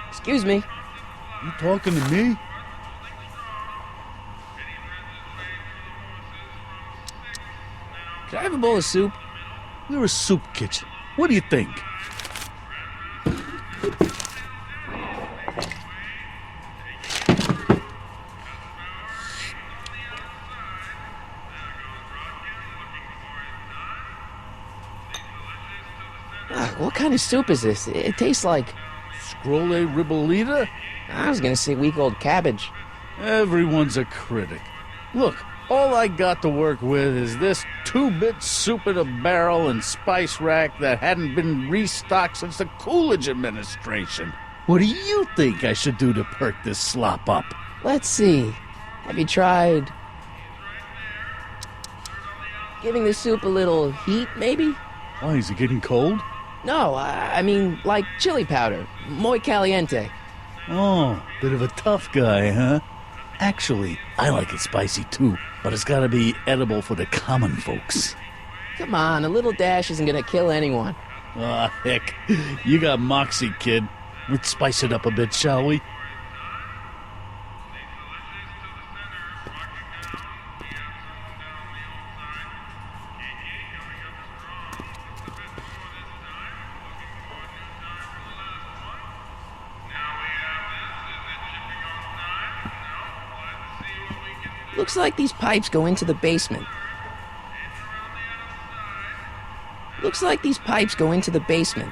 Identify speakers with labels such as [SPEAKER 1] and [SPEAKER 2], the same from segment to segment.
[SPEAKER 1] Excuse me.
[SPEAKER 2] You talking to me?
[SPEAKER 1] Could I have a bowl of soup?
[SPEAKER 2] We're a soup kitchen. What do you think?
[SPEAKER 1] What kind of soup is this? It tastes like...
[SPEAKER 2] Scrolle ribollita?
[SPEAKER 1] I was gonna say week-old cabbage.
[SPEAKER 2] Everyone's a critic. Look, all I got to work with is this 2-bit soup in a barrel and spice rack that hadn't been restocked since the Coolidge administration. What do you think I should do to perk this slop up?
[SPEAKER 1] Let's see. Have you tried... giving the soup a little heat, maybe?
[SPEAKER 2] Why, is it getting cold?
[SPEAKER 1] No, I mean, like chili powder. Muy caliente.
[SPEAKER 2] Oh, bit of a tough guy, huh? Actually, I like it spicy too, but it's gotta be edible for the common folks.
[SPEAKER 1] Come on, a little dash isn't gonna kill anyone.
[SPEAKER 2] Ah, heck. You got moxie, kid. Let's spice it up a bit, shall we?
[SPEAKER 1] Looks like these pipes go into the basement. Looks like these pipes go into the basement.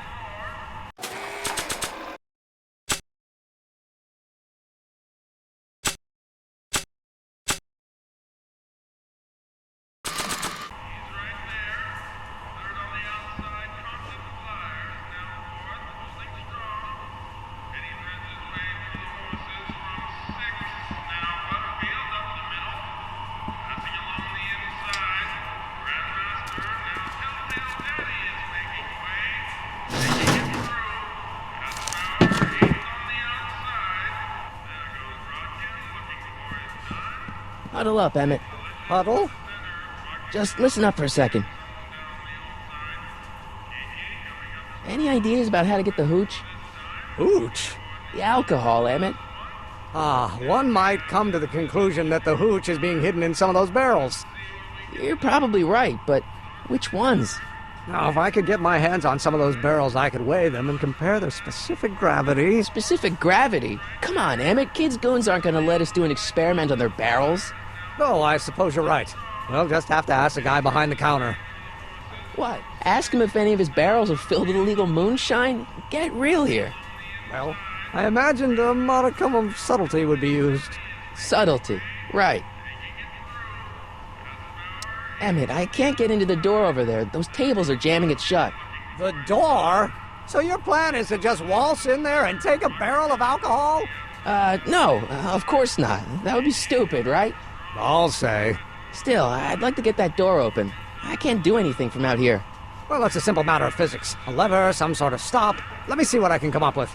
[SPEAKER 1] Huddle up, Emmett.
[SPEAKER 3] Huddle?
[SPEAKER 1] Just listen up for a second. Any ideas about how to get the hooch?
[SPEAKER 3] Hooch?
[SPEAKER 1] The alcohol, Emmett.
[SPEAKER 3] One might come to the conclusion that the hooch is being hidden in some of those barrels.
[SPEAKER 1] You're probably right, but which ones?
[SPEAKER 3] Now, if I could get my hands on some of those barrels, I could weigh them and compare their specific gravity.
[SPEAKER 1] Specific gravity? Come on, Emmett. Kids' goons aren't gonna let us do an experiment on their barrels.
[SPEAKER 3] Oh, I suppose you're right. We'll just have to ask the guy behind the counter.
[SPEAKER 1] What? Ask him if any of his barrels are filled with illegal moonshine? Get real here.
[SPEAKER 3] Well, I imagined a modicum of subtlety would be used.
[SPEAKER 1] Subtlety. Right. Emmett, I can't get into the door over there. Those tables are jamming it shut.
[SPEAKER 3] The door? So your plan is to just waltz in there and take a barrel of alcohol?
[SPEAKER 1] No, of course not. That would be stupid, right?
[SPEAKER 3] I'll say.
[SPEAKER 1] Still, I'd like to get that door open. I can't do anything from out here.
[SPEAKER 3] Well, it's a simple matter of physics. A lever, some sort of stop. Let me see what I can come up with.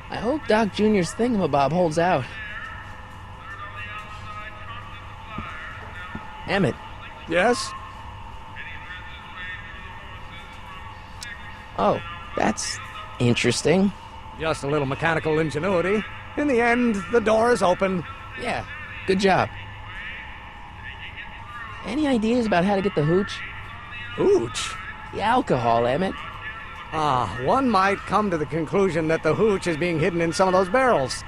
[SPEAKER 1] I hope Doc Jr.'s thingamabob holds out. Emmett,
[SPEAKER 3] Yes?
[SPEAKER 1] Oh, that's interesting.
[SPEAKER 3] Just a little mechanical ingenuity. In the end, the door is open.
[SPEAKER 1] Yeah, good job. Any ideas about how to get the hooch?
[SPEAKER 3] Hooch?
[SPEAKER 1] The alcohol, Emmett.
[SPEAKER 3] One might come to the conclusion that the hooch is being hidden in some of those barrels.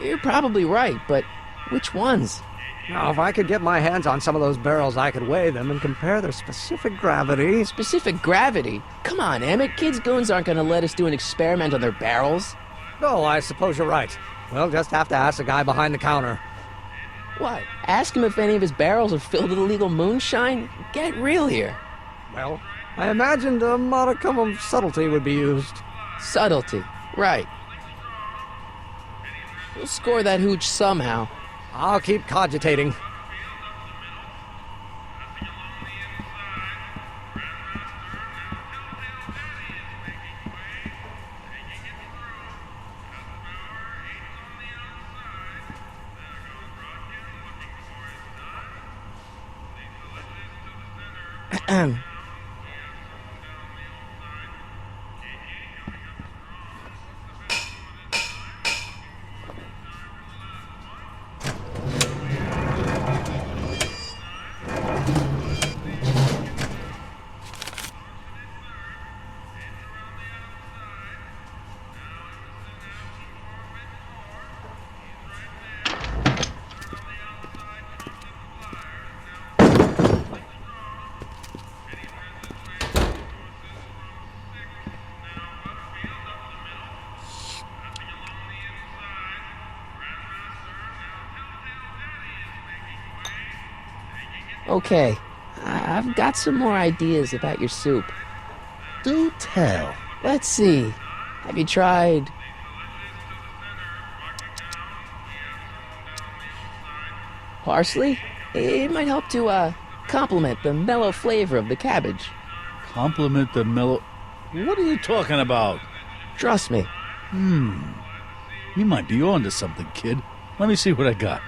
[SPEAKER 1] You're probably right, but which ones?
[SPEAKER 3] Now, if I could get my hands on some of those barrels, I could weigh them and compare their specific gravity.
[SPEAKER 1] Specific gravity? Come on, Emmett. Kids' goons aren't going to let us do an experiment on their barrels.
[SPEAKER 3] Oh, I suppose you're right. We'll just have to ask the guy behind the counter.
[SPEAKER 1] What? Ask him if any of his barrels are filled with illegal moonshine? Get real here.
[SPEAKER 3] Well, I imagined a modicum of subtlety would be used.
[SPEAKER 1] Subtlety. Right. We'll score that hooch somehow.
[SPEAKER 3] I'll keep cogitating.
[SPEAKER 1] Okay, I've got some more ideas about your soup.
[SPEAKER 2] Do tell.
[SPEAKER 1] Let's see. Have you tried... parsley? It might help to, complement the mellow flavor of the cabbage.
[SPEAKER 2] Compliment the mellow... What are you talking about?
[SPEAKER 1] Trust me.
[SPEAKER 2] You might be on to something, kid. Let me see what I got.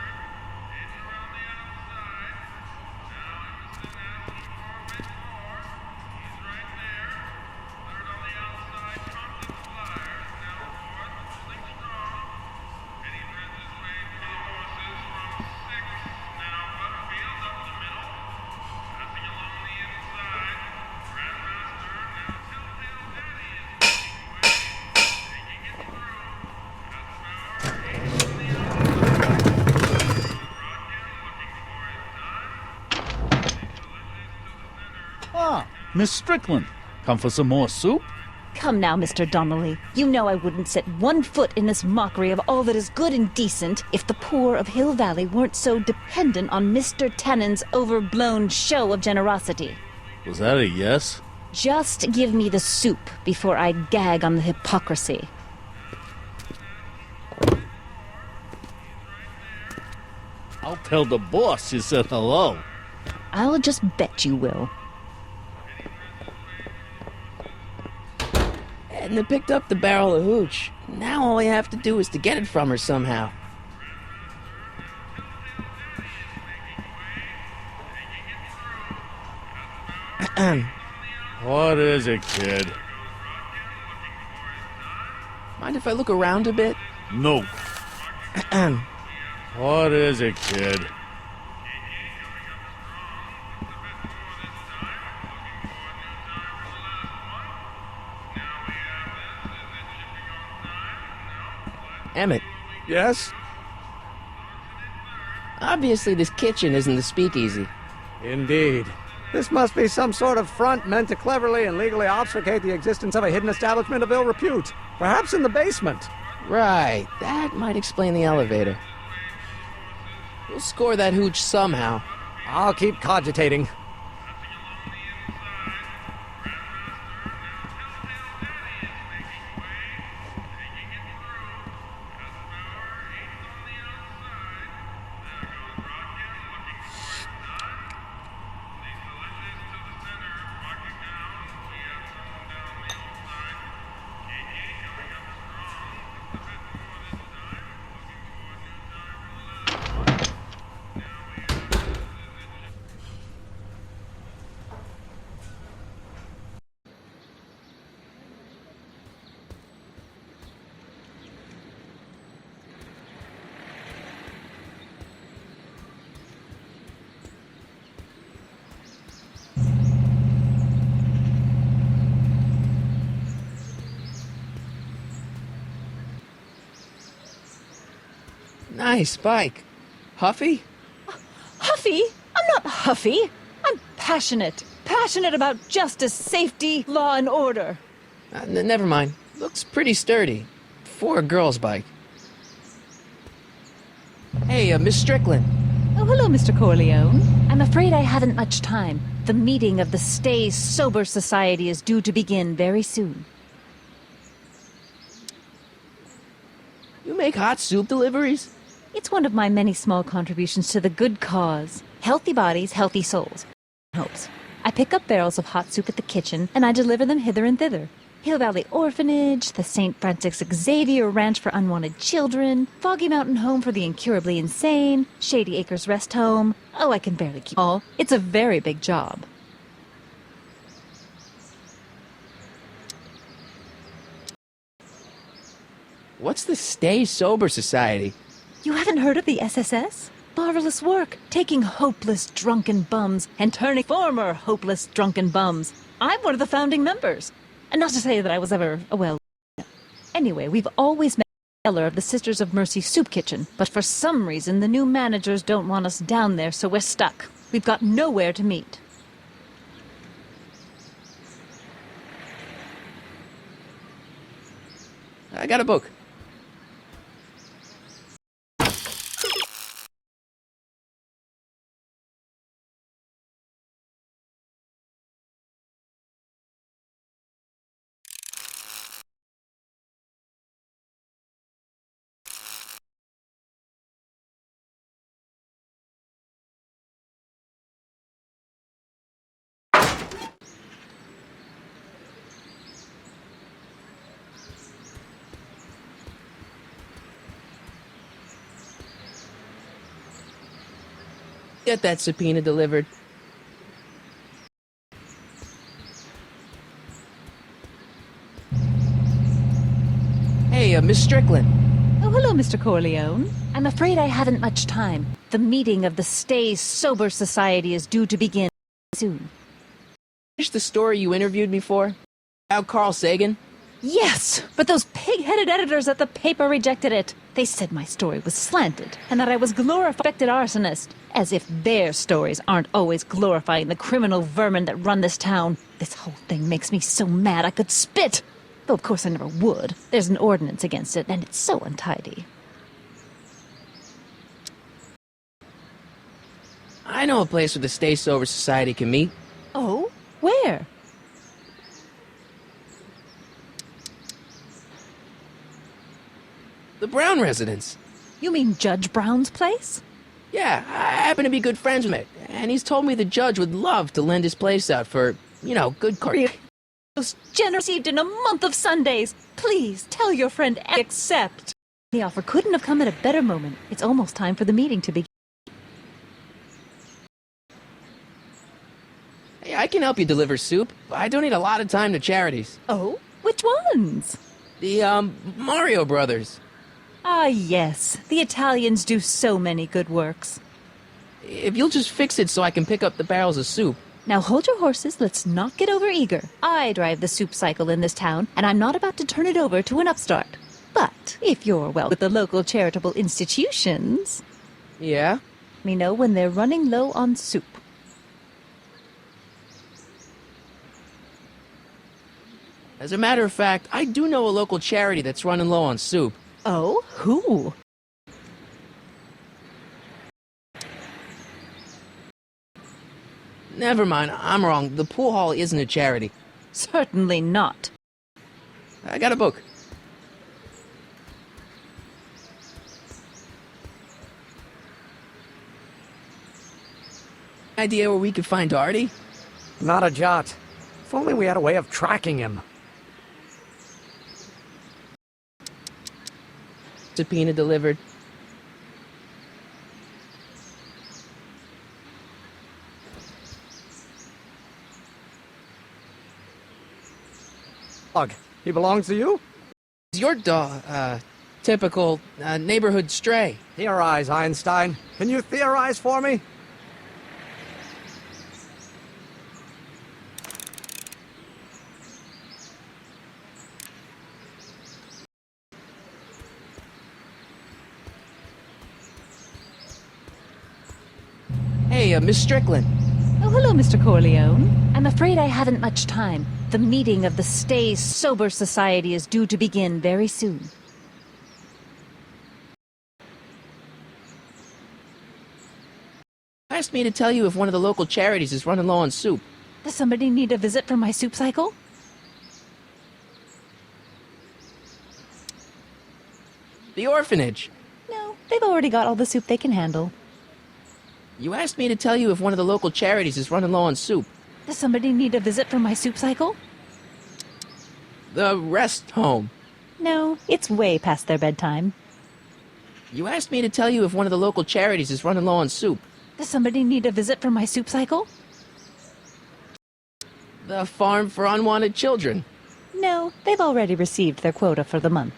[SPEAKER 2] Miss Strickland, come for some more soup?
[SPEAKER 4] Come now, Mr. Donnelly. You know I wouldn't set one foot in this mockery of all that is good and decent if the poor of Hill Valley weren't so dependent on Mr. Tannen's overblown show of generosity.
[SPEAKER 2] Was that a yes?
[SPEAKER 4] Just give me the soup before I gag on the hypocrisy.
[SPEAKER 2] I'll tell the boss you said hello.
[SPEAKER 4] I'll just bet you will.
[SPEAKER 1] Edna picked up the barrel of hooch. Now all I have to do is to get it from her somehow.
[SPEAKER 2] What is it, kid?
[SPEAKER 1] Mind if I look around a bit?
[SPEAKER 2] No. What is it, kid?
[SPEAKER 1] Emmett,
[SPEAKER 3] Yes?
[SPEAKER 1] obviously this kitchen isn't the speakeasy.
[SPEAKER 3] Indeed. This must be some sort of front meant to cleverly and legally obfuscate the existence of a hidden establishment of ill repute. Perhaps in the basement.
[SPEAKER 1] Right, that might explain the elevator. We'll score that hooch somehow.
[SPEAKER 3] I'll keep cogitating.
[SPEAKER 1] Nice bike. Huffy?
[SPEAKER 4] Huffy? I'm not huffy. I'm passionate. Passionate about justice, safety, law, and order.
[SPEAKER 1] Never mind. Looks pretty sturdy. For a girl's bike. Hey, Miss Strickland.
[SPEAKER 4] Oh, hello, Mr. Corleone. I'm afraid I haven't much time. The meeting of the Stay Sober Society is due to begin very soon.
[SPEAKER 1] You make hot soup deliveries?
[SPEAKER 4] It's one of my many small contributions to the good cause. Healthy bodies, healthy souls. Hopes. I pick up barrels of hot soup at the kitchen, and I deliver them hither and thither. Hill Valley Orphanage, the St. Francis Xavier Ranch for Unwanted Children, Foggy Mountain Home for the Incurably Insane, Shady Acres Rest Home. Oh, I can barely keep all. It's a very big job.
[SPEAKER 1] What's the Stay Sober Society?
[SPEAKER 4] You haven't heard of the SSS? Marvelous work, taking hopeless drunken bums and turning former hopeless drunken bums. I'm one of the founding members. And not to say that I was ever, well... Anyway, we've always met the seller of the Sisters of Mercy Soup Kitchen, but for some reason the new managers don't want us down there, so we're stuck. We've got nowhere to meet.
[SPEAKER 1] I got a book. Get that subpoena delivered. Hey, Miss Strickland.
[SPEAKER 4] Oh, hello, Mr. Corleone. I'm afraid I haven't much time. The meeting of the Stay Sober Society is due to begin soon.
[SPEAKER 1] Finish the story you interviewed me for? About Carl Sagan?
[SPEAKER 4] Yes, but those pig-headed editors at the paper rejected it. They said my story was slanted, and that I was glorified arsonist. As if their stories aren't always glorifying the criminal vermin that run this town. This whole thing makes me so mad I could spit. Though of course I never would. There's an ordinance against it, and it's so untidy.
[SPEAKER 1] I know a place where the Stay Sober Society can meet.
[SPEAKER 4] Oh? Where?
[SPEAKER 1] The Brown residence.
[SPEAKER 4] You mean Judge Brown's place?
[SPEAKER 1] Yeah, I happen to be good friends with him, and he's told me the judge would love to lend his place out for, good
[SPEAKER 4] Most generous received in a month of Sundays. Please tell your friend and accept. The offer couldn't have come at a better moment. It's almost time for the meeting to begin.
[SPEAKER 1] Hey, I can help you deliver soup. I donate a lot of time to charities.
[SPEAKER 4] Oh? Which ones?
[SPEAKER 1] The, Mario Brothers.
[SPEAKER 4] Ah, yes. The Italians do so many good works.
[SPEAKER 1] If you'll just fix it so I can pick up the barrels of soup.
[SPEAKER 4] Now hold your horses, let's not get over-eager. I drive the soup cycle in this town, and I'm not about to turn it over to an upstart. But if you're well with the local charitable institutions...
[SPEAKER 1] Yeah?
[SPEAKER 4] Let me know when they're running low on soup.
[SPEAKER 1] As a matter of fact, I do know a local charity that's running low on soup.
[SPEAKER 4] Oh? Who?
[SPEAKER 1] Never mind, I'm wrong. The pool hall isn't a charity.
[SPEAKER 4] Certainly not.
[SPEAKER 1] I got a book. Idea where we could find Artie?
[SPEAKER 3] Not a jot. If only we had a way of tracking him.
[SPEAKER 1] Subpoena delivered.
[SPEAKER 3] Dog, he belongs to you?
[SPEAKER 1] Your dog, typical, neighborhood stray.
[SPEAKER 3] Theorize, Einstein. Can you theorize for me?
[SPEAKER 1] Miss Strickland.
[SPEAKER 4] Oh, hello, Mr. Corleone. I'm afraid I haven't much time. The meeting of the Stay Sober Society is due to begin very soon.
[SPEAKER 1] Asked me to tell you if one of the local charities is running low on soup.
[SPEAKER 4] Does somebody need a visit from my soup cycle?
[SPEAKER 1] The orphanage.
[SPEAKER 4] No, they've already got all the soup they can handle.
[SPEAKER 1] You asked me to tell you if one of the local charities is running low on soup.
[SPEAKER 4] Does somebody need a visit from my soup cycle?
[SPEAKER 1] The rest home.
[SPEAKER 4] No, it's way past their bedtime.
[SPEAKER 1] You asked me to tell you if one of the local charities is running low on soup.
[SPEAKER 4] Does somebody need a visit from my soup cycle?
[SPEAKER 1] The farm for unwanted children.
[SPEAKER 4] No, they've already received their quota for the month.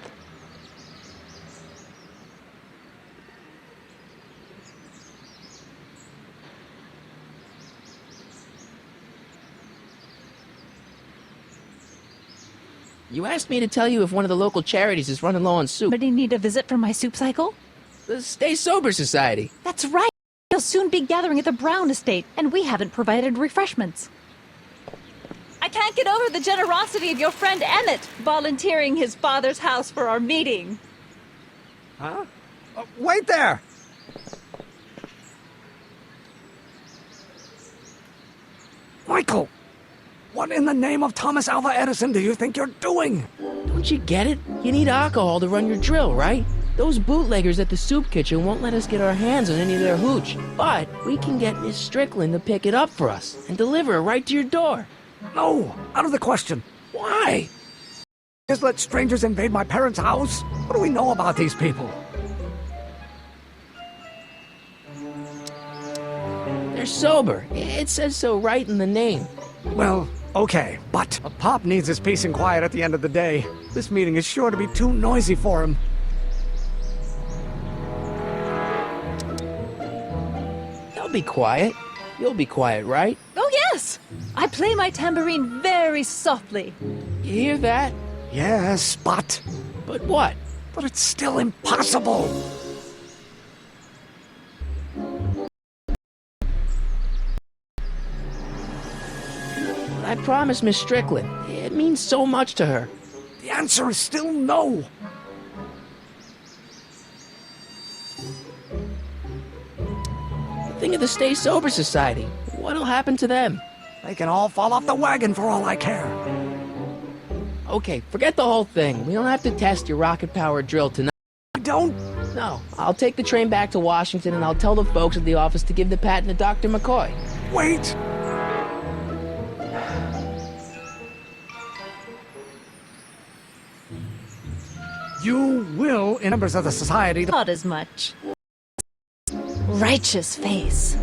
[SPEAKER 1] You asked me to tell you if one of the local charities is running low on soup.
[SPEAKER 4] Somebody need a visit from my soup cycle?
[SPEAKER 1] The Stay Sober Society.
[SPEAKER 4] That's right! They'll soon be gathering at the Brown estate, and we haven't provided refreshments. I can't get over the generosity of your friend Emmett, volunteering his father's house for our meeting.
[SPEAKER 3] Huh? Wait there! Michael! What in the name of Thomas Alva Edison do you think you're doing?
[SPEAKER 1] Don't you get it? You need alcohol to run your drill, right? Those bootleggers at the soup kitchen won't let us get our hands on any of their hooch. But we can get Miss Strickland to pick it up for us and deliver it right to your door.
[SPEAKER 3] No, out of the question.
[SPEAKER 1] Why?
[SPEAKER 3] Just let strangers invade my parents' house? What do we know about these people?
[SPEAKER 1] They're sober. It says so right in the name.
[SPEAKER 3] Well, okay, but Pop needs his peace and quiet at the end of the day. This meeting is sure to be too noisy for him.
[SPEAKER 1] They'll be quiet. You'll be quiet, right?
[SPEAKER 4] Oh, yes! I play my tambourine very softly.
[SPEAKER 1] You hear that?
[SPEAKER 3] Yes, but
[SPEAKER 1] But what?
[SPEAKER 3] it's still impossible.
[SPEAKER 1] I promised Miss Strickland. It means so much to her.
[SPEAKER 3] The answer is still no.
[SPEAKER 1] Think of the Stay Sober Society. What'll happen to them?
[SPEAKER 3] They can all fall off the wagon for all I care.
[SPEAKER 1] Okay, forget the whole thing. We don't have to test your rocket-powered drill tonight.
[SPEAKER 3] I don't.
[SPEAKER 1] No, I'll take the train back to Washington and I'll tell the folks at the office to give the patent to Dr. McCoy.
[SPEAKER 3] Wait. You will, in members of the society,
[SPEAKER 4] Not as much. Righteous face.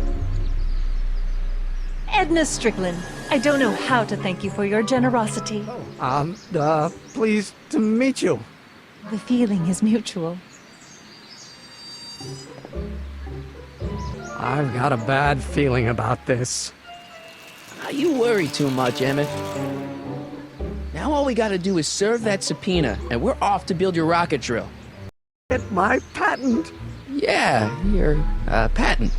[SPEAKER 4] Edna Strickland, I don't know how to thank you for your generosity.
[SPEAKER 3] pleased to meet you.
[SPEAKER 4] The feeling is mutual.
[SPEAKER 3] I've got a bad feeling about this.
[SPEAKER 1] You worry too much, Emmett. Now all we gotta do is serve that subpoena, and we're off to build your rocket drill.
[SPEAKER 3] Get my patent.
[SPEAKER 1] Yeah, your, patent.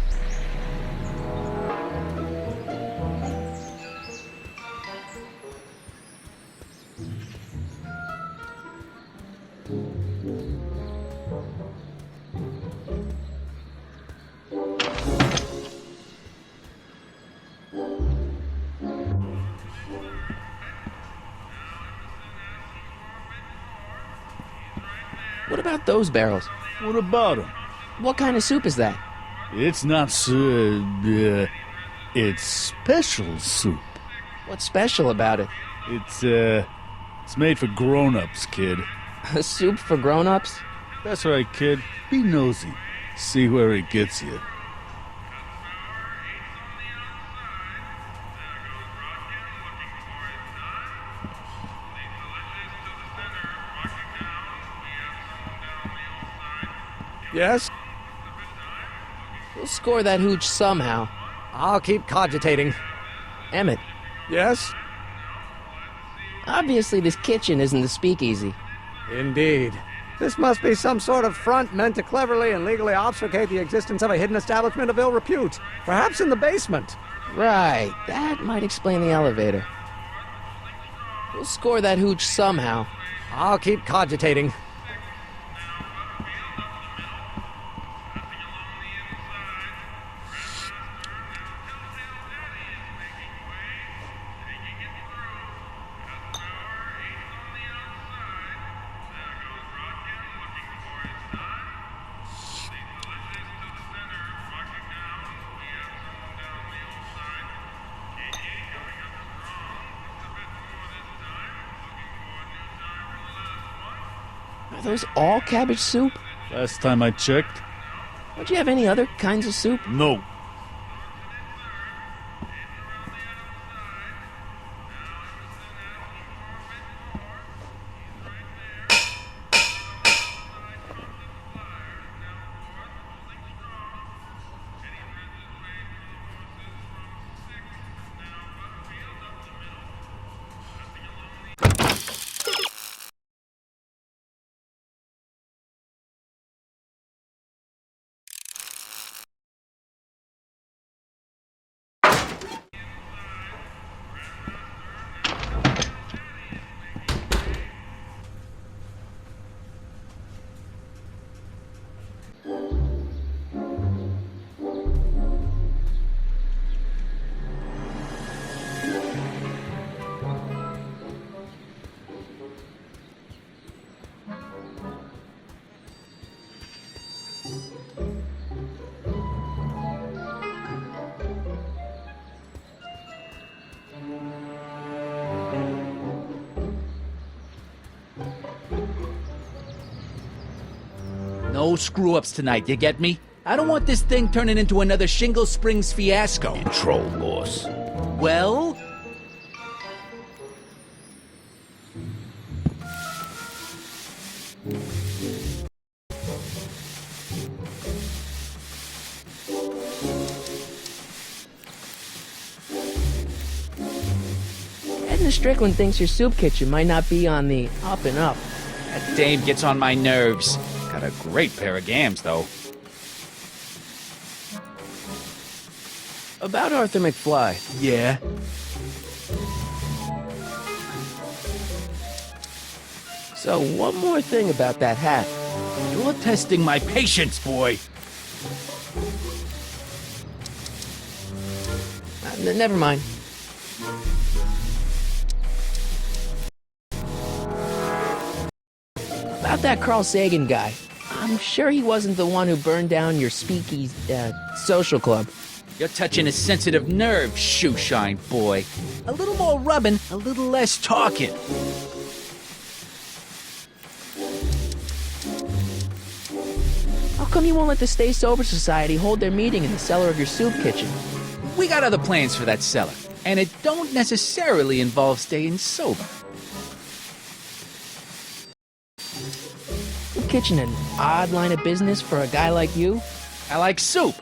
[SPEAKER 1] What about those barrels?
[SPEAKER 2] What about him?
[SPEAKER 1] What kind of soup is that?
[SPEAKER 2] It's not it's special soup.
[SPEAKER 1] What's special about it?
[SPEAKER 2] It's made for grown-ups, kid.
[SPEAKER 1] A soup for grown-ups?
[SPEAKER 2] That's right, kid. Be nosy. See where it gets you.
[SPEAKER 3] Yes?
[SPEAKER 1] We'll score that hooch somehow.
[SPEAKER 3] I'll keep cogitating.
[SPEAKER 1] Emmett,
[SPEAKER 3] Yes?
[SPEAKER 1] obviously this kitchen isn't the speakeasy.
[SPEAKER 3] Indeed. This must be some sort of front meant to cleverly and legally obfuscate the existence of a hidden establishment of ill repute. Perhaps in the basement.
[SPEAKER 1] Right, that might explain the elevator. We'll score that hooch somehow.
[SPEAKER 3] I'll keep cogitating.
[SPEAKER 1] Are those all cabbage soup?
[SPEAKER 2] Last time I checked,
[SPEAKER 1] Don't you have any other kinds of soup?
[SPEAKER 2] no.
[SPEAKER 5] No screw-ups tonight, you get me? I don't want this thing turning into another Shingle Springs fiasco.
[SPEAKER 2] Control, boss.
[SPEAKER 5] Well?
[SPEAKER 1] Edna Strickland thinks your soup kitchen might not be on the up and up.
[SPEAKER 5] That dame gets on my nerves. Got a great pair of gams, though.
[SPEAKER 1] About Arthur McFly.
[SPEAKER 5] Yeah?
[SPEAKER 1] So, one more thing about that hat.
[SPEAKER 5] You're testing my patience, boy.
[SPEAKER 1] Never mind. About that Carl Sagan guy. I'm sure he wasn't the one who burned down your speakeasy, social club.
[SPEAKER 5] You're touching a sensitive nerve, shoeshine boy. A little more rubbing, a little less talking.
[SPEAKER 1] How come you won't let the Stay Sober Society hold their meeting in the cellar of your soup kitchen?
[SPEAKER 5] We got other plans for that cellar, and it don't necessarily involve staying sober.
[SPEAKER 1] Soup kitchen an odd line of business for a guy like you?
[SPEAKER 5] I like soup.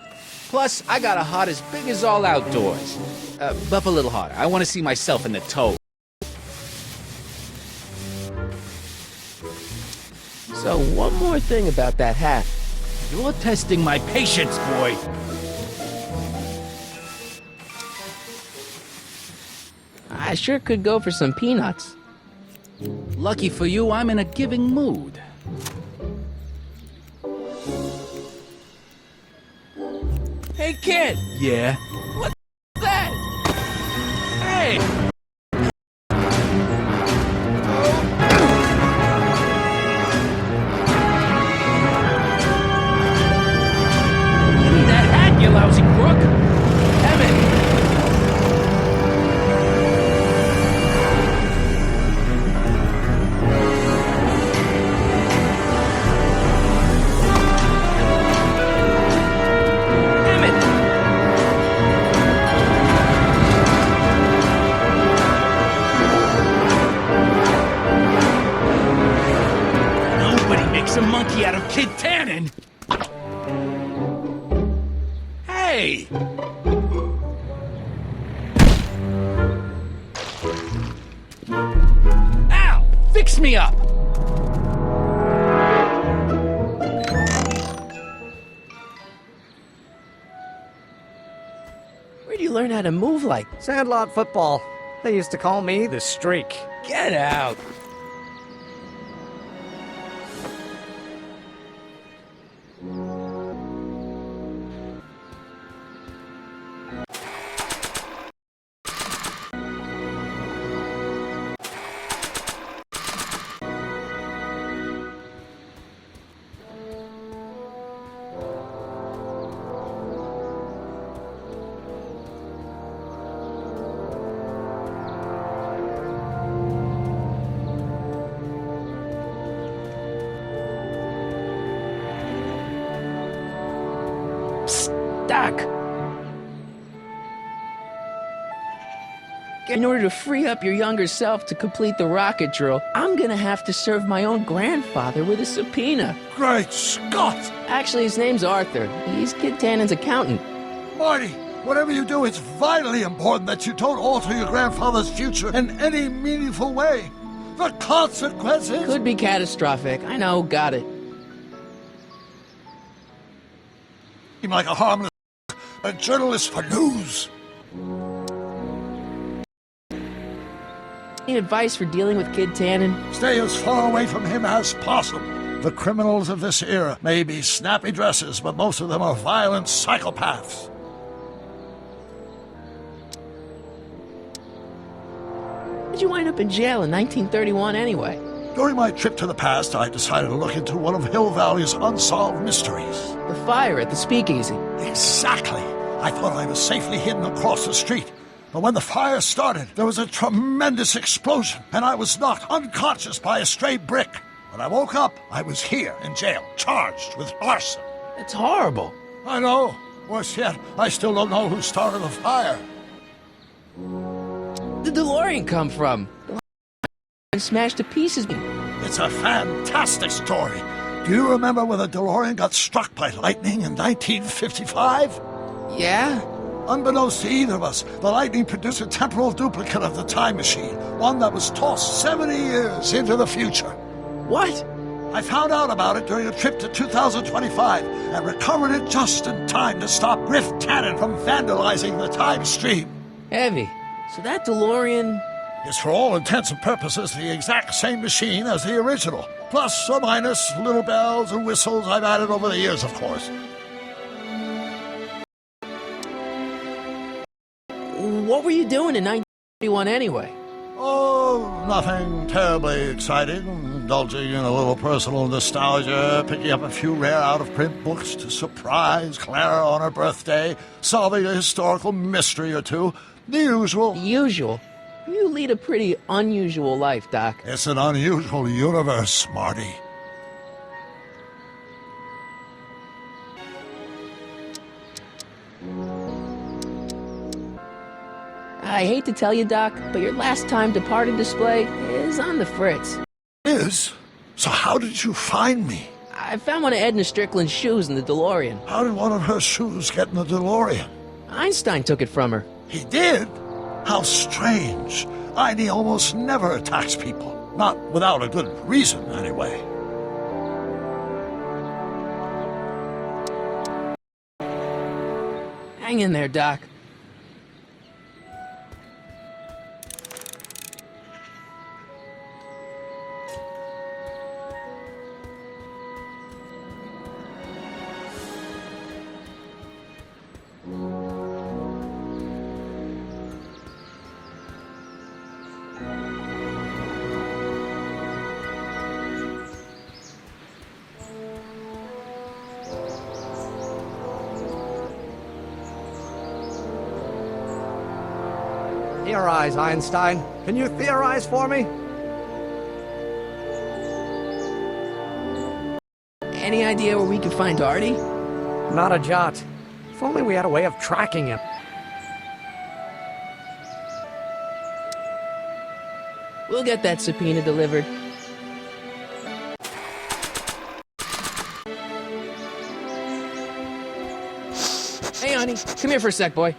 [SPEAKER 5] Plus, I got a heart as big as all outdoors. Buff a little harder. I want to see myself in the toe.
[SPEAKER 1] So, one more thing about that hat.
[SPEAKER 5] You're testing my patience, boy.
[SPEAKER 1] I sure could go for some peanuts.
[SPEAKER 5] Lucky for you, I'm in a giving mood.
[SPEAKER 1] Hey, kid!
[SPEAKER 5] Yeah?
[SPEAKER 1] What's that?
[SPEAKER 5] Hey! Give me that hat, you lousy crook!
[SPEAKER 1] Evan!
[SPEAKER 5] Makes a monkey out of Kid Tannen. Hey! Ow! Fix me up!
[SPEAKER 1] Where'd you learn how to move like?
[SPEAKER 3] Sandlot football. They used to call me the Streak.
[SPEAKER 1] Get out! Doc! In order to free up your younger self to complete the rocket drill, I'm gonna have to serve my own grandfather with a subpoena.
[SPEAKER 6] Great Scott!
[SPEAKER 1] Actually, his name's Arthur. He's Kid Tannen's accountant.
[SPEAKER 6] Marty, whatever you do, it's vitally important that you don't alter your grandfather's future in any meaningful way. The consequences...
[SPEAKER 1] Could be catastrophic. I know, got it.
[SPEAKER 6] Seem like a harmless... a journalist for news.
[SPEAKER 1] Any advice for dealing with Kid Tannen?
[SPEAKER 6] Stay as far away from him as possible. The criminals of this era may be snappy dresses, but most of them are violent psychopaths.
[SPEAKER 1] How'd you wind up in jail in 1931 anyway?
[SPEAKER 6] During my trip to the past, I decided to look into one of Hill Valley's unsolved mysteries.
[SPEAKER 1] The fire at the speakeasy.
[SPEAKER 6] Exactly. I thought I was safely hidden across the street. But when the fire started, there was a tremendous explosion, and I was knocked unconscious by a stray brick. When I woke up, I was here in jail, charged with arson.
[SPEAKER 1] That's horrible.
[SPEAKER 6] I know. Worse yet, I still don't know who started the fire.
[SPEAKER 1] Where'd the DeLorean come from? The smashed to pieces.
[SPEAKER 6] It's a fantastic story. Do you remember when the DeLorean got struck by lightning in 1955?
[SPEAKER 1] Yeah?
[SPEAKER 6] Unbeknownst to either of us, the lightning produced a temporal duplicate of the time machine, one that was tossed 70 years into the future.
[SPEAKER 1] What?
[SPEAKER 6] I found out about it during a trip to 2025 and recovered it just in time to stop Griff Tannen from vandalizing the time stream.
[SPEAKER 1] Heavy. So that DeLorean...
[SPEAKER 6] is for all intents and purposes the exact same machine as the original, plus or minus little bells and whistles I've added over the years, of course.
[SPEAKER 1] What were you doing in 1931 anyway?
[SPEAKER 6] Oh, nothing terribly exciting. Indulging in a little personal nostalgia, picking up a few rare out-of-print books to surprise Clara on her birthday, solving a historical mystery or two. The usual.
[SPEAKER 1] The usual? You lead a pretty unusual life, Doc.
[SPEAKER 6] It's an unusual universe, Marty.
[SPEAKER 1] I hate to tell you, Doc, but your last time departed display is on the fritz.
[SPEAKER 6] Is? So how did you find me?
[SPEAKER 1] I found one of Edna Strickland's shoes in the DeLorean.
[SPEAKER 6] How did one of her shoes get in the DeLorean?
[SPEAKER 1] Einstein took it from her.
[SPEAKER 6] He did? How strange. Heidi almost never attacks people. Not without a good reason, anyway.
[SPEAKER 1] Hang in there, Doc.
[SPEAKER 3] Theorize, Einstein. Can you theorize for me?
[SPEAKER 1] Any idea where we can find Artie?
[SPEAKER 3] Not a jot. If only we had a way of tracking him.
[SPEAKER 1] We'll get that subpoena delivered. Hey, honey, come here for a sec, boy.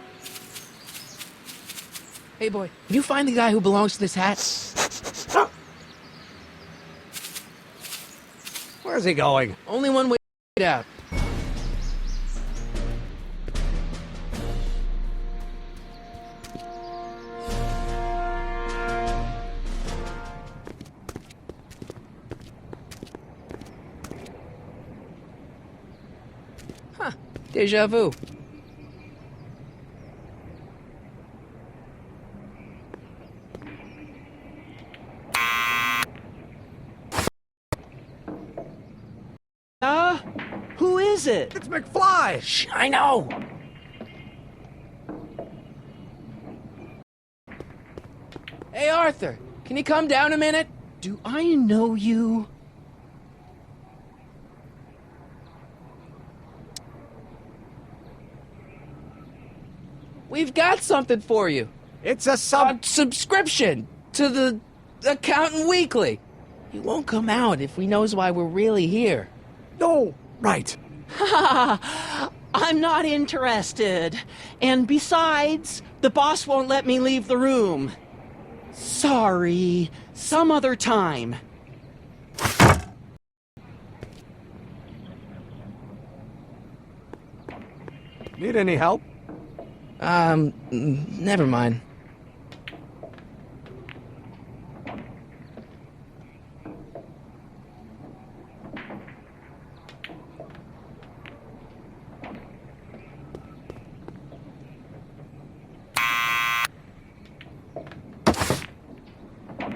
[SPEAKER 1] Hey, boy, can you find the guy who belongs to this hat?
[SPEAKER 3] Where's he going?
[SPEAKER 1] Only one way out. Huh. Deja vu.
[SPEAKER 7] Who is it?
[SPEAKER 3] It's McFly!
[SPEAKER 1] Shh, I know! Hey, Arthur, can you come down a minute?
[SPEAKER 7] Do I know you?
[SPEAKER 1] We've got something for you.
[SPEAKER 3] It's a
[SPEAKER 1] A subscription to the Accountant Weekly. He won't come out if he knows why we're really here.
[SPEAKER 3] No! Right.
[SPEAKER 7] I'm not interested. And besides, the boss won't let me leave the room. Sorry. Some other time.
[SPEAKER 3] Need any help?
[SPEAKER 1] Never mind.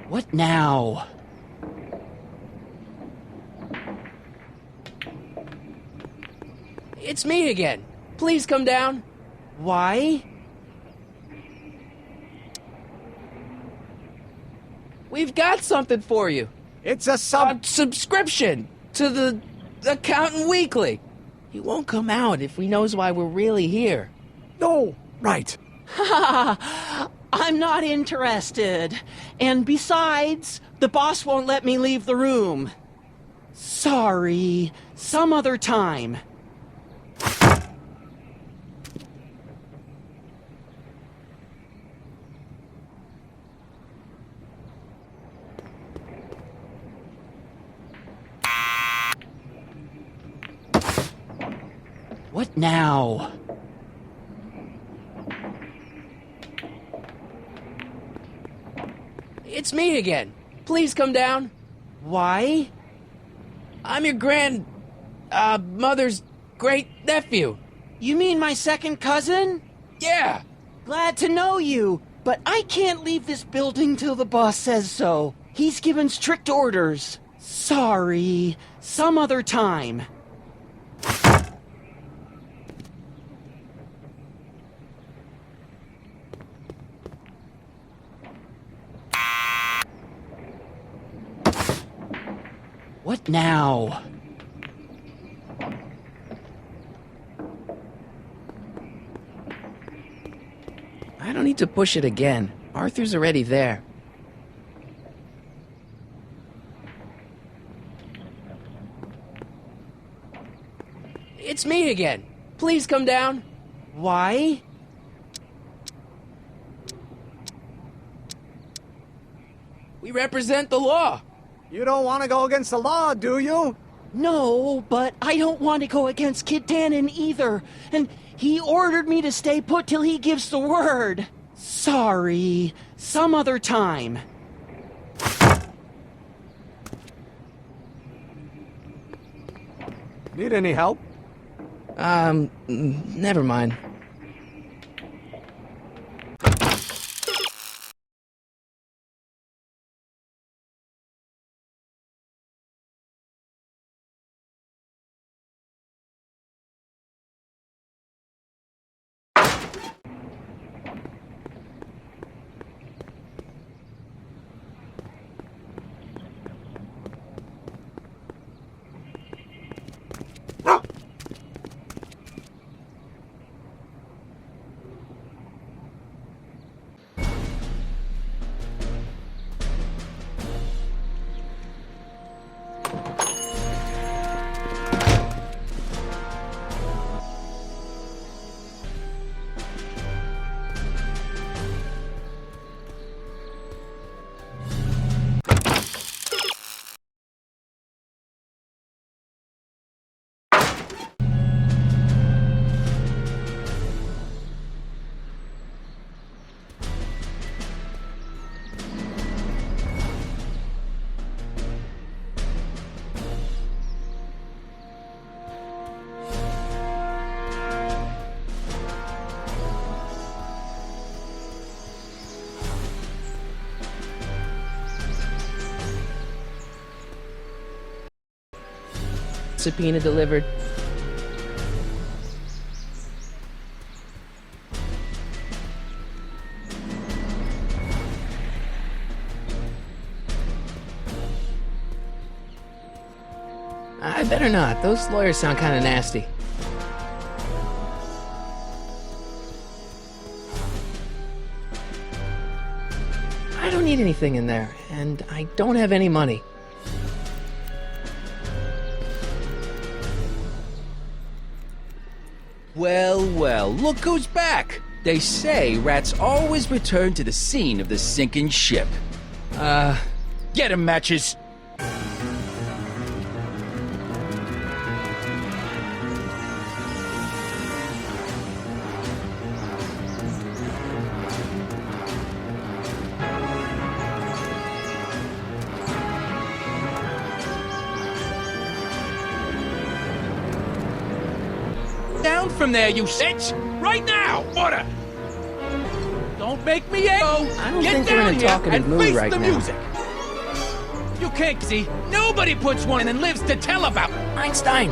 [SPEAKER 7] What now?
[SPEAKER 1] It's me again. Please come down.
[SPEAKER 7] Why?
[SPEAKER 1] We've got something for you.
[SPEAKER 3] It's a
[SPEAKER 1] A subscription to the Accountant Weekly. He won't come out if he knows why we're really here.
[SPEAKER 3] No! Right.
[SPEAKER 7] I'm not interested. And besides, the boss won't let me leave the room. Sorry. Some other time. What now?
[SPEAKER 1] It's me again. Please come down.
[SPEAKER 7] Why?
[SPEAKER 1] I'm your mother's great nephew.
[SPEAKER 7] You mean my second cousin?
[SPEAKER 1] Yeah.
[SPEAKER 7] Glad to know you, but I can't leave this building till the boss says so. He's given strict orders. Sorry. Some other time. What now?
[SPEAKER 1] I don't need to push it again. Arthur's already there. It's me again. Please come down.
[SPEAKER 7] Why?
[SPEAKER 1] We represent the law.
[SPEAKER 3] You don't want to go against the law, do you?
[SPEAKER 7] No, but I don't want to go against Kid Tannen either. And he ordered me to stay put till he gives the word. Sorry. Some other time.
[SPEAKER 3] Need any help?
[SPEAKER 1] Never mind. subpoena delivered. I better not. Those lawyers sound kind of nasty. I don't need anything in there, and I don't have any money.
[SPEAKER 5] Well, well, look who's back! They say rats always return to the scene of the sinking ship. Get 'em, Matches! Down from there, you sitch! Right now! Order! Don't make me go!
[SPEAKER 1] I don't
[SPEAKER 5] Get
[SPEAKER 1] think they're
[SPEAKER 5] down
[SPEAKER 1] in a
[SPEAKER 5] here
[SPEAKER 1] talkative
[SPEAKER 5] and
[SPEAKER 1] mood
[SPEAKER 5] face
[SPEAKER 1] right
[SPEAKER 5] the
[SPEAKER 1] now.
[SPEAKER 5] music! You can't see. Nobody puts one in and lives to tell about.
[SPEAKER 1] Einstein!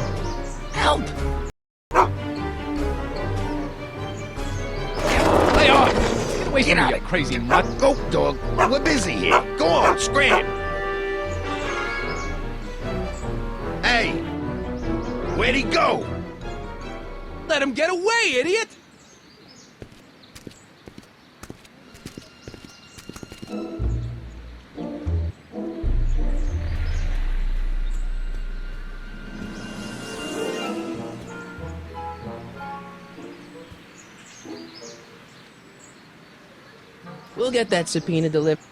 [SPEAKER 1] Help!
[SPEAKER 5] Lay off! Get away from me, you crazy nut!
[SPEAKER 8] Go, dog. We're busy here. Go on, scram. Hey, where'd he go?
[SPEAKER 5] Let him get away, idiot!
[SPEAKER 1] We'll get that subpoena delivered.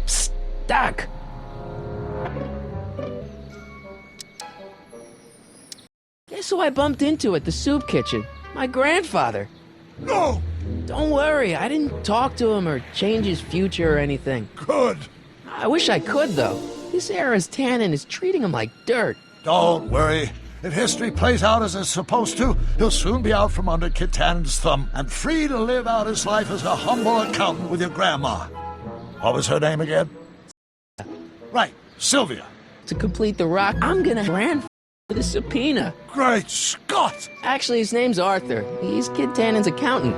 [SPEAKER 1] Psst, Doc! Guess who I bumped into at the soup kitchen? My grandfather.
[SPEAKER 6] No!
[SPEAKER 1] Don't worry, I didn't talk to him or change his future or anything.
[SPEAKER 6] Good.
[SPEAKER 1] I wish I could, though. This era's tannin is treating him like dirt.
[SPEAKER 6] Don't worry. If history plays out as it's supposed to, he'll soon be out from under Kit Tannen's thumb and free to live out his life as a humble accountant with your grandma. What was her name again? Right, Sylvia.
[SPEAKER 1] To complete the rock, I'm gonna grandfather the subpoena.
[SPEAKER 6] Great Scott!
[SPEAKER 1] Actually, his name's Arthur. He's Kid Tannen's accountant.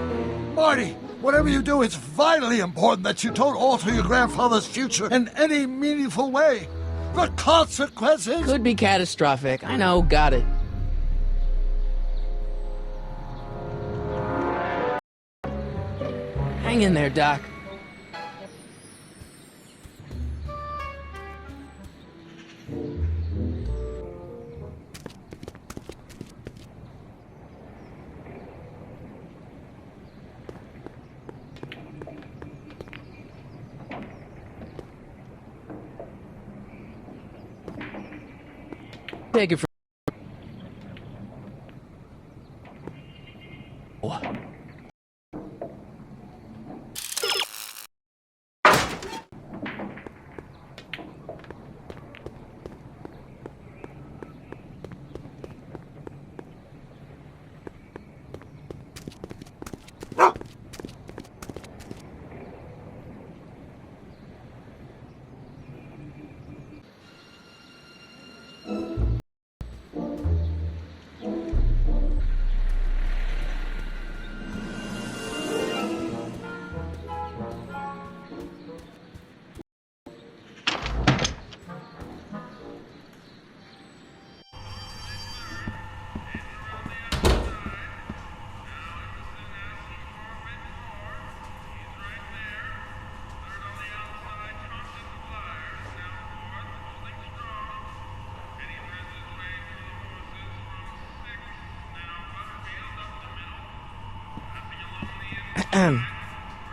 [SPEAKER 6] Marty, whatever you do, it's vitally important that you don't alter your grandfather's future in any meaningful way. The consequences...
[SPEAKER 1] Could be catastrophic. I know, got it. Hang in there, Doc. Take it from...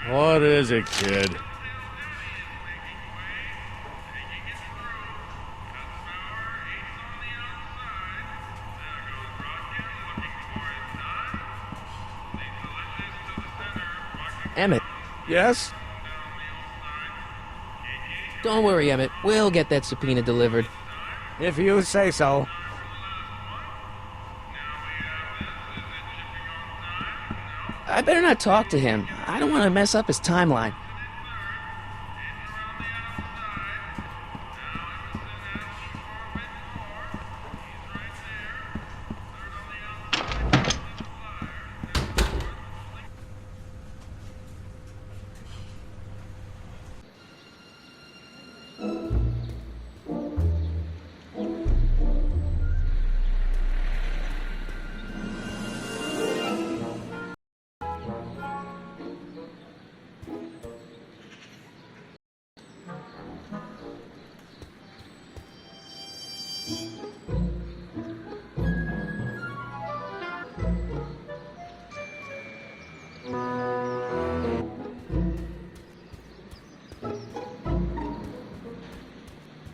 [SPEAKER 2] What is it, kid?
[SPEAKER 1] Emmett,
[SPEAKER 3] Yes?
[SPEAKER 1] Don't worry, Emmett. We'll get that subpoena delivered.
[SPEAKER 3] If you say so.
[SPEAKER 1] I better not talk to him. I don't want to mess up his timeline.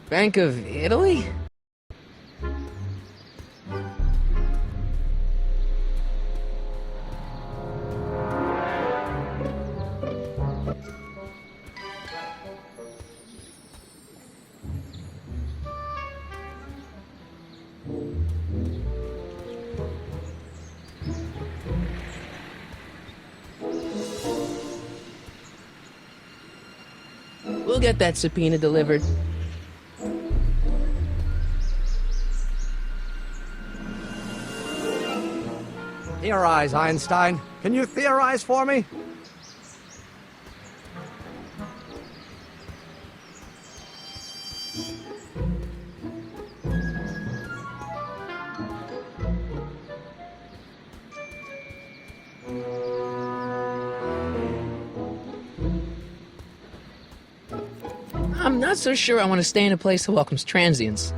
[SPEAKER 1] Bank of Italy? We'll get that subpoena delivered.
[SPEAKER 3] Theorize, Einstein. Can you theorize for me?
[SPEAKER 1] I'm not so sure I want to stay in a place that welcomes transients.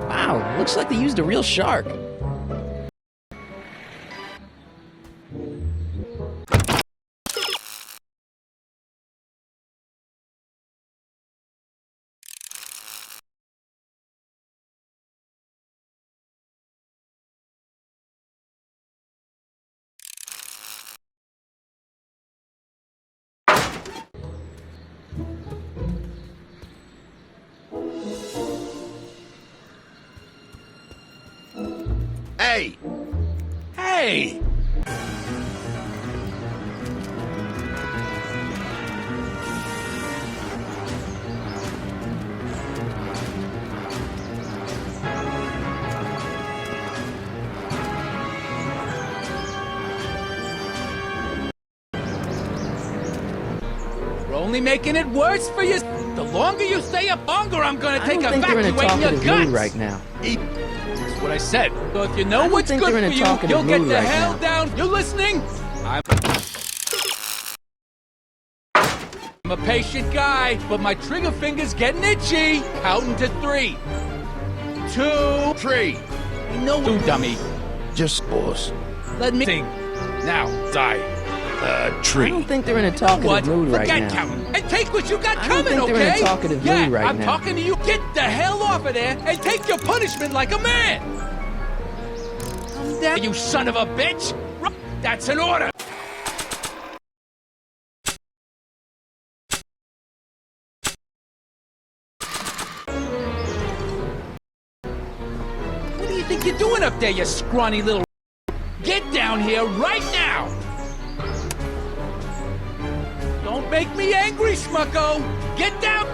[SPEAKER 1] Wow, looks like they used a real shark.
[SPEAKER 8] Hey!
[SPEAKER 5] Hey! We're only making it worse for you. The longer you stay up longer, I'm gonna
[SPEAKER 1] I
[SPEAKER 5] take
[SPEAKER 1] don't think they're in a
[SPEAKER 5] evacuating your
[SPEAKER 1] talkative
[SPEAKER 5] guts.
[SPEAKER 1] mood right now.
[SPEAKER 5] That's what I said. So if you know
[SPEAKER 1] don't
[SPEAKER 5] what's
[SPEAKER 1] think
[SPEAKER 5] good
[SPEAKER 1] they're in
[SPEAKER 5] for
[SPEAKER 1] a
[SPEAKER 5] you,
[SPEAKER 1] talkative
[SPEAKER 5] you'll get
[SPEAKER 1] mood
[SPEAKER 5] the
[SPEAKER 1] right
[SPEAKER 5] hell
[SPEAKER 1] now.
[SPEAKER 5] down. You listening? I'm a patient guy, but my trigger finger's getting itchy. Counting to 3, 2,
[SPEAKER 8] 3.
[SPEAKER 5] no, dummy.
[SPEAKER 8] Just pause.
[SPEAKER 5] Let me think. Now, die.
[SPEAKER 1] I
[SPEAKER 8] Tree.
[SPEAKER 1] don't think they're in a talkative
[SPEAKER 5] What?
[SPEAKER 1] mood right
[SPEAKER 5] Forget
[SPEAKER 1] now.
[SPEAKER 5] counting and take what you got
[SPEAKER 1] I don't
[SPEAKER 5] coming,
[SPEAKER 1] think they're in a
[SPEAKER 5] okay?
[SPEAKER 1] talkative
[SPEAKER 5] yeah,
[SPEAKER 1] mood right
[SPEAKER 5] I'm
[SPEAKER 1] now.
[SPEAKER 5] talking to you. Get the hell off of there and take your punishment like a man. Come down, you son of a bitch. That's an order. What do you think you're doing up there, you scrawny little... Get down here right now! Don't make me angry, Smucko! Get down!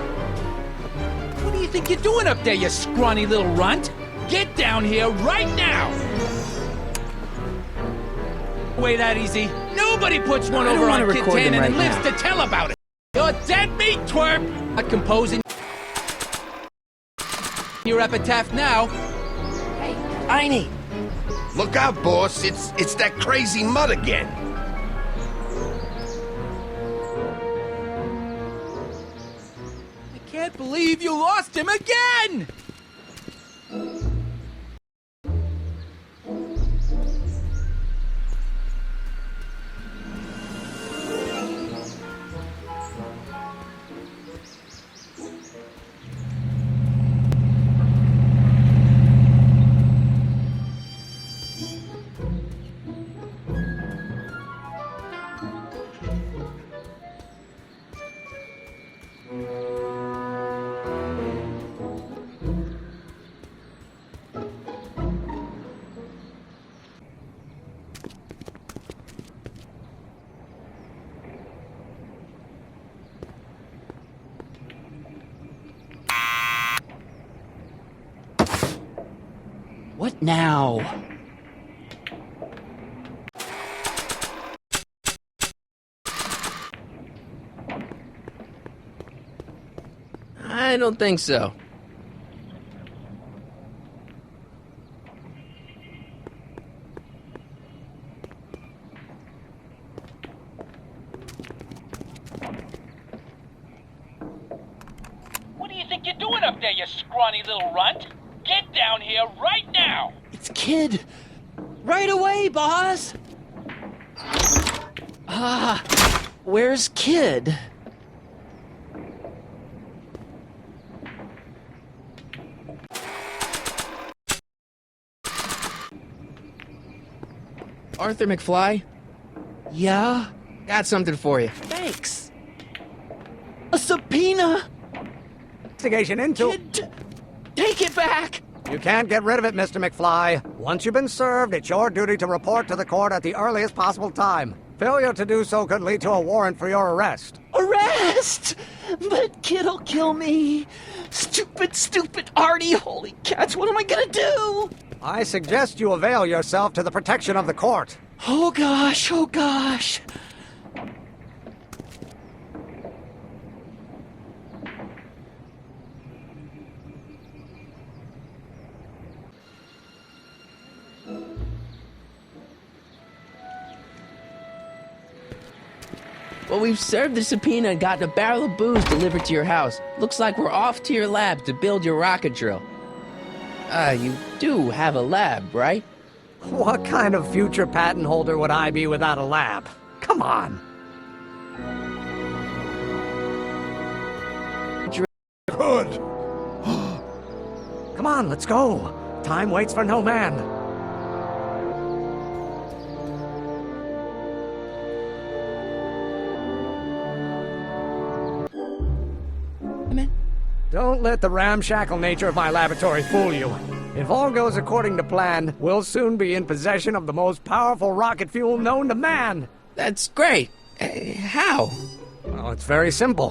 [SPEAKER 5] What do you think you're doing up there, you scrawny little runt? Get down here right now! Way that easy. Nobody puts one
[SPEAKER 1] I don't
[SPEAKER 5] over
[SPEAKER 1] wanna
[SPEAKER 5] on Kit
[SPEAKER 1] record them
[SPEAKER 5] Tannen
[SPEAKER 1] right
[SPEAKER 5] and lives
[SPEAKER 1] now.
[SPEAKER 5] to tell about it. You're dead meat, twerp! Not composing your epitaph now.
[SPEAKER 1] Hey, Einie!
[SPEAKER 8] Look out, boss. It's that crazy mud again.
[SPEAKER 5] I can't believe you lost him again!
[SPEAKER 7] What now?
[SPEAKER 1] I don't think so.
[SPEAKER 5] What do you think you're doing up there, you scrawny little runt? Get down here right now!
[SPEAKER 7] It's Kid. Right away, boss. Where's Kid?
[SPEAKER 1] Arthur McFly,
[SPEAKER 7] Yeah?
[SPEAKER 1] got something for you.
[SPEAKER 7] Thanks. A subpoena?
[SPEAKER 3] Investigation into...
[SPEAKER 7] Kid, take it back.
[SPEAKER 3] You can't get rid of it, Mr. McFly. Once you've been served, it's your duty to report to the court at the earliest possible time. Failure to do so could lead to a warrant for your arrest.
[SPEAKER 7] Arrest! But Kid'll kill me. Stupid Artie. Holy cats, what am I gonna do?
[SPEAKER 3] I suggest you avail yourself to the protection of the court.
[SPEAKER 7] Oh gosh.
[SPEAKER 1] Well, we've served the subpoena and gotten a barrel of booze delivered to your house. Looks like we're off to your lab to build your rocket drill. You do have a lab, right?
[SPEAKER 3] What kind of future patent holder would I be without a lab? Come on.
[SPEAKER 6] Good.
[SPEAKER 3] Come on, let's go. Time waits for no man. Don't let the ramshackle nature of my laboratory fool you. If all goes according to plan, we'll soon be in possession of the most powerful rocket fuel known to man.
[SPEAKER 1] That's great. How?
[SPEAKER 3] Well, it's very simple.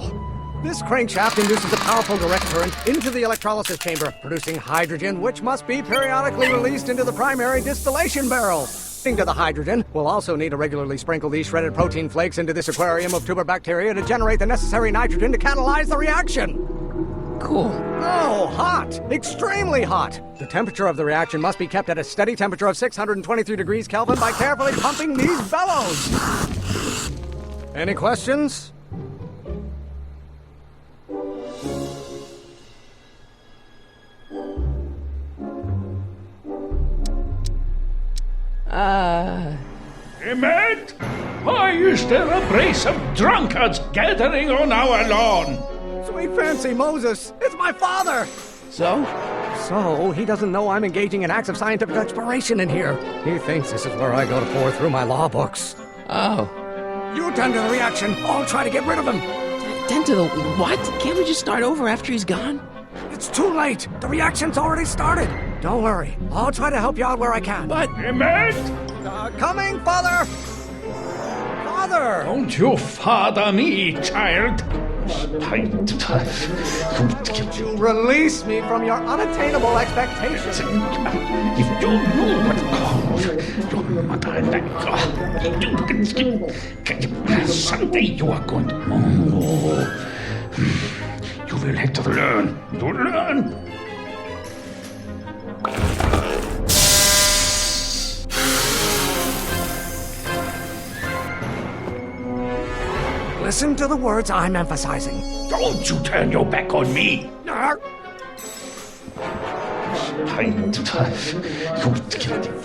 [SPEAKER 3] This crankshaft induces a powerful direct current into the electrolysis chamber, producing hydrogen, which must be periodically released into the primary distillation barrel. To the hydrogen, we'll also need to regularly sprinkle these shredded protein flakes into this aquarium of tuber bacteria to generate the necessary nitrogen to catalyze the reaction.
[SPEAKER 1] Cool.
[SPEAKER 3] Oh, hot! Extremely hot! The temperature of the reaction must be kept at a steady temperature of 623 degrees Kelvin by carefully pumping these bellows. Any questions?
[SPEAKER 9] Emmett, why is there a brace of drunkards gathering on our lawn?
[SPEAKER 3] Sweet fancy Moses, it's my father!
[SPEAKER 1] So?
[SPEAKER 3] So, he doesn't know I'm engaging in acts of scientific exploration in here. He thinks this is where I go to pour through my law books.
[SPEAKER 1] Oh.
[SPEAKER 3] You tend to the reaction. I'll try to get rid of him.
[SPEAKER 1] Tend to the what? Can't we just start over after he's gone?
[SPEAKER 3] It's too late. The reaction's already started. Don't worry. I'll try to help you out where I can.
[SPEAKER 1] But...
[SPEAKER 9] Emmett,
[SPEAKER 3] Coming, father! Father!
[SPEAKER 9] don't you father me, child.
[SPEAKER 3] You release me from your unattainable expectations.
[SPEAKER 9] If you knew what caused your mother and I, someday you are going to... You will have to learn. You learn.
[SPEAKER 3] Listen to the words I'm emphasizing.
[SPEAKER 9] Don't you turn your back on me.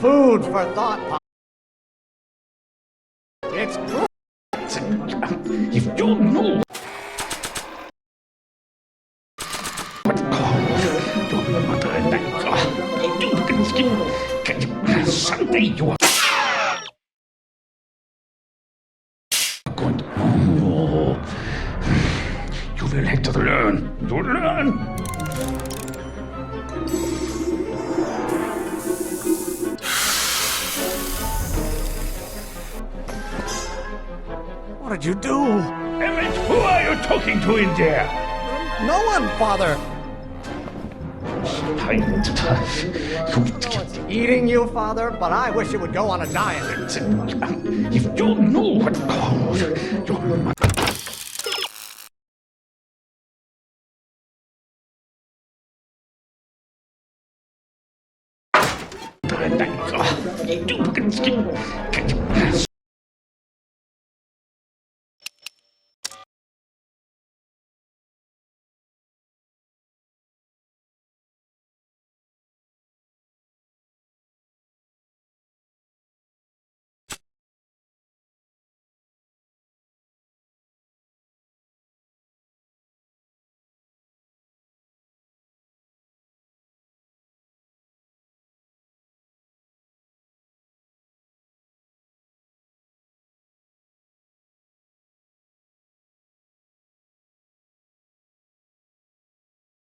[SPEAKER 3] Food for thought, Pop. It's good.
[SPEAKER 9] If you knew what caused your mother and I, someday you are... going to... Oh. You will have to learn. To learn.
[SPEAKER 3] What did you do?
[SPEAKER 9] Emmett, who are you talking to in there?
[SPEAKER 3] No one, Father. Eating you, Father, but I wish you would go on a diet.
[SPEAKER 9] If you knew what...